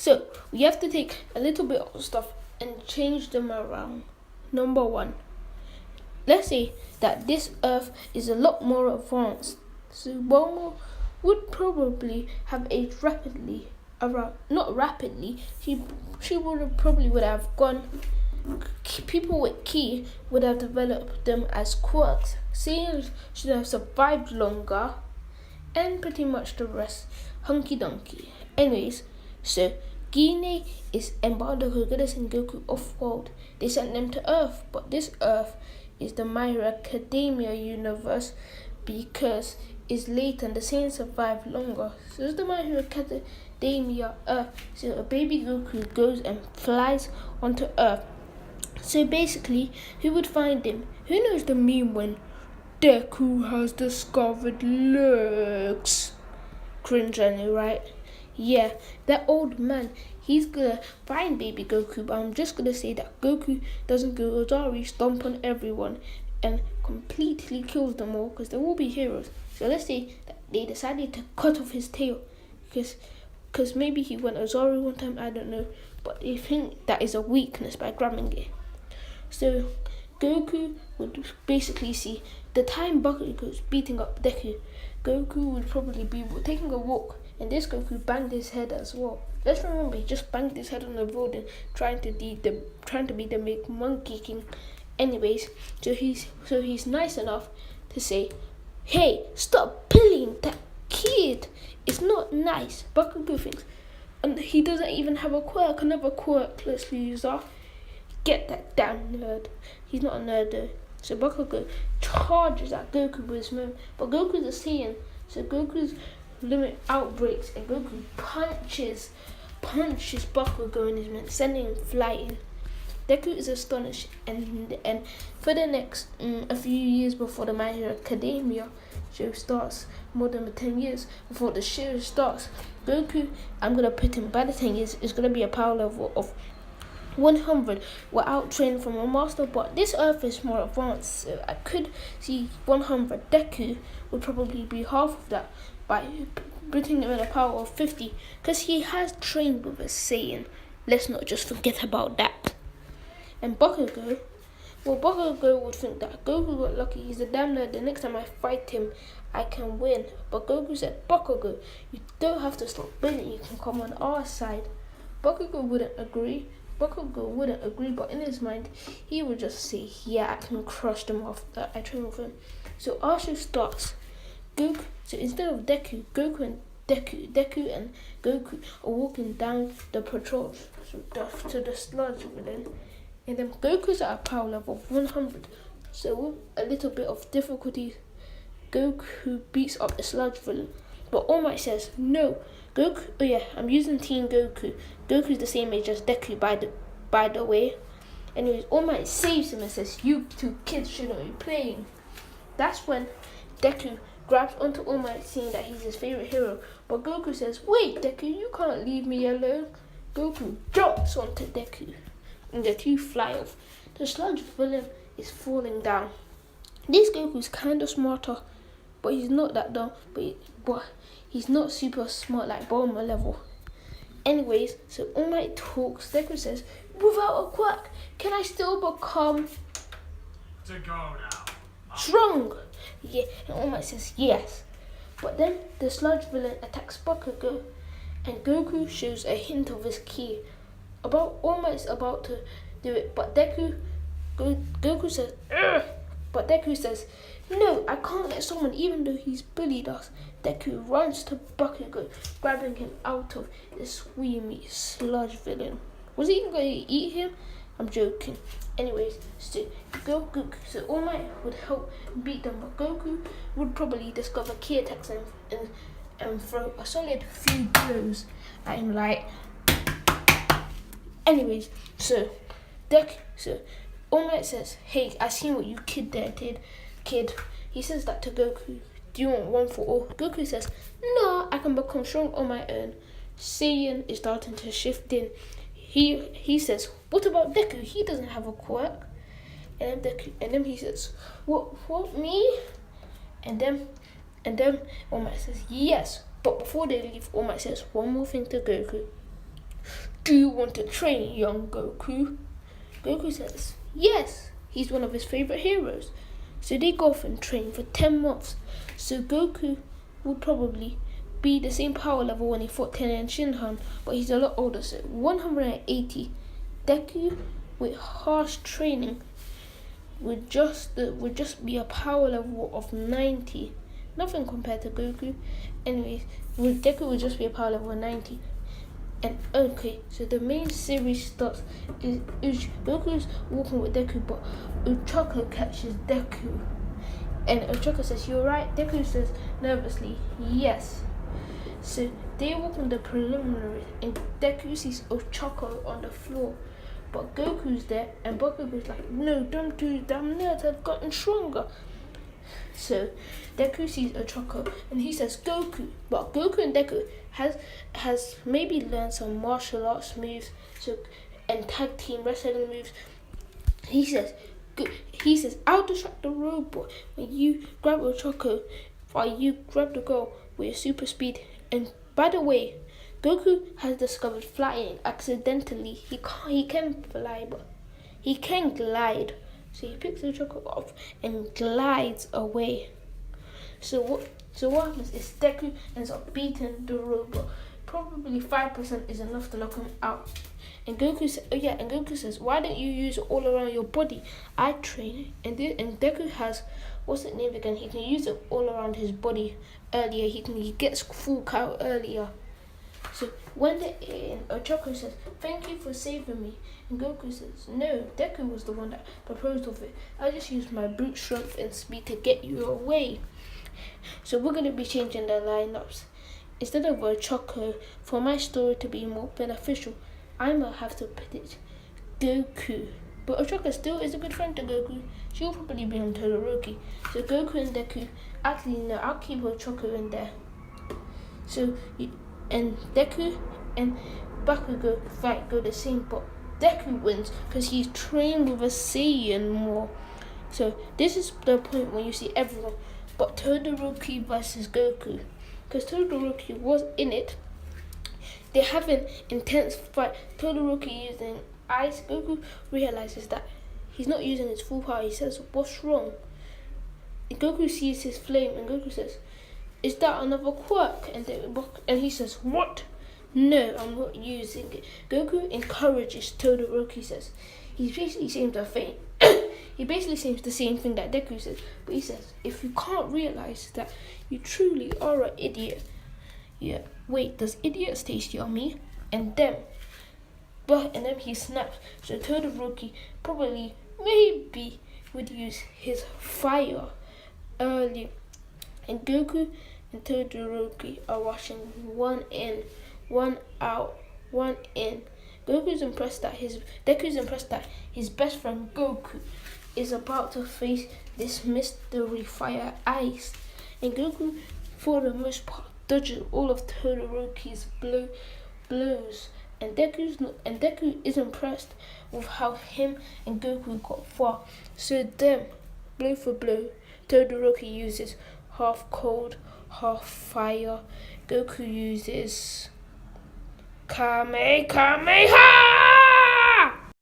So we have to take a little bit of stuff and change them around. Number one, let's say that this Earth is a lot more advanced. So Bulma would probably have aged rapidly. Around, not rapidly. She would have gone. People with Ki would have developed them as quirks. Saiyans should have survived longer, and pretty much the rest, hunky donkey. Anyways, so Guinea is Embado Goodness and Goku off-world. They sent them to Earth, but this Earth is the My Hero Academia universe because it's later and the Saiyans survive longer. So it's the My Hero Academia Earth. So a baby Goku goes and flies onto Earth. So basically, who would find him? Who knows the meme when Deku has discovered legs? Cringe, I know, right? Yeah, that old man, he's gonna find baby Goku, but I'm just gonna say that Goku doesn't go Ozari, stomp on everyone, and completely kills them all, because they will be heroes. So let's say that they decided to cut off his tail, because maybe he went Ozari one time, I don't know, but they think that is a weakness by grabbing it. So Goku would basically see the time Bakugo's beating up Deku. Goku would probably be taking a walk, and this Goku banged his head as well. Let's remember, he just banged his head on the road and trying to be the big monkey king. Anyways, so he's nice enough to say, "Hey, stop bullying that kid. It's not nice." Bakugo thinks, and he doesn't even have a quirk. Another quirkless loser. Get that damn nerd. He's not a nerd though. So Bakugo charges at Goku with his move, but Goku's a Saiyan, so Goku's limit outbreaks and Goku punches Bakugo in his mouth, sending him flying. Deku is astonished, and for the next a few years before the My Hero Academia show starts, more than 10 years before the show starts, Goku, I'm gonna put him by the 10 years, is gonna be a power level of 100. We're out training from a master, but this Earth is more advanced, so I could see 100. Deku would probably be half of that by putting him in a power of 50, because he has trained with a Saiyan. Let's not just forget about that. And Bakugo would think that Goku got lucky. He's a damn nerd. The next time I fight him, I can win. But Goku said, "Bakugo, you don't have to stop bullying. You can come on our side." Bakugo wouldn't agree, but in his mind, he would just say, "Yeah, I can crush them off. I train with him." So our show starts. So instead of Deku and Goku are walking down the patrol to the sludge villain. And then Goku's at a power level of 100. So with a little bit of difficulty, Goku beats up the sludge villain. But All Might says, "No, Goku, oh yeah, I'm using Team Goku. Goku's the same age as Deku, by the way." Anyways, All Might saves him and says, "You two kids shouldn't be playing." That's when Deku grabs onto All Might, seeing that he's his favorite hero. But Goku says, "Wait, Deku, you can't leave me alone." Goku jumps onto Deku, and the two fly off. The sludge villain is falling down. This Goku's kinda smarter, but he's not that dumb. But he's not super smart like Bulma level. Anyways, so All Might talks. Deku says, "Without a quirk, can I still become to go now strong?" Yeah, and All Might says yes. But then the sludge villain attacks Bakugo, and Goku shows a hint of his ki. All Might's about to do it, but Goku says, "Ugh!" But Deku says, "No, I can't let someone, even though he's bullied us." Deku runs to Bakugo, grabbing him out of the squeamy sludge villain. Was he going to eat him? I'm joking. Anyways, so All Might would help beat them, but Goku would probably discover ki attacks and throw a solid few blows at him, like. Anyways, so All Might says, "Hey, I seen what you did. He says that to Goku. "Do you want one for all?" Goku says, "No, I can become strong on my own." Saiyan is starting to shift in. He says, "What about Deku? He doesn't have a quirk." And then he says, "What me?" And then All Might says, "Yes." But before they leave, All Might says one more thing to Goku. Do you want to train, young Goku? Goku says, yes, he's one of his favorite heroes. So they go off and train for 10 months. So Goku would probably be the same power level when he fought Ten and Shinhan, but he's a lot older, so 180. Deku, with harsh training, would just be a power level of 90. Nothing compared to Goku. Anyways, Deku would just be a power level of 90. And okay, so the main series starts is Goku's walking with Deku, but Ochako catches Deku. And Ochako says, "You're right." Deku says nervously, "Yes." So they walk on the preliminaries, and Deku sees Ochako on the floor. But Goku's there, and Goku's like, "No, don't do that. My nerves have gotten stronger." So Deku sees Ochako, and he says, "Goku." But Goku and Deku has maybe learned some martial arts moves, and tag team wrestling moves. He says, "I'll distract the robot when you grab Ochako, while you grab the girl with your super speed." And by the way, Goku has discovered flying accidentally. He can fly, but he can glide. So he picks Ochako up and glides away. So what happens is Deku ends up beating the robot. Probably 5% is enough to knock him out. And Goku says, "Why don't you use it all around your body? I train." And Deku has, what's it named again? He can use it all around his body earlier. He gets full count earlier. So when Ochako says, "Thank you for saving me," and Goku says, "No, Deku was the one that proposed of it. I just used my brute strength and speed to get you away." So we're going to be changing the lineups. Instead of Ochako, for my story to be more beneficial, I might have to predict Goku. But Ochako still is a good friend to Goku. She'll probably be on Todoroki. So Goku and Deku, actually no, I'll keep Ochako in there. So and Deku and Bakugo go the same, but Deku wins because he's trained with a Saiyan more. So this is the point when you see everyone but Todoroki versus Goku, because Todoroki was in it. They have an intense fight. Todoroki using ice. Goku realizes that he's not using his full power. He says, "What's wrong?" And Goku sees his flame, and Goku says, "Is that another quirk?" And he says, "What? No, I'm not using it." Goku encourages Todoroki, says he basically seems to faint. He basically says the same thing that Deku says, but he says, "If you can't realize that you truly are an idiot." Yeah, wait, does idiots taste yummy? And then he snaps. So Todoroki probably maybe would use his fire early. And Goku and Todoroki are rushing, one in, one out, one in. Deku is impressed that his best friend Goku is about to face this mystery fire ice. And Goku, for the most part, dodges all of Todoroki's blows. And Deku is impressed with how him and Goku got far. So then, blow for blow, Todoroki uses half cold, half fire. Goku uses Kamehameha!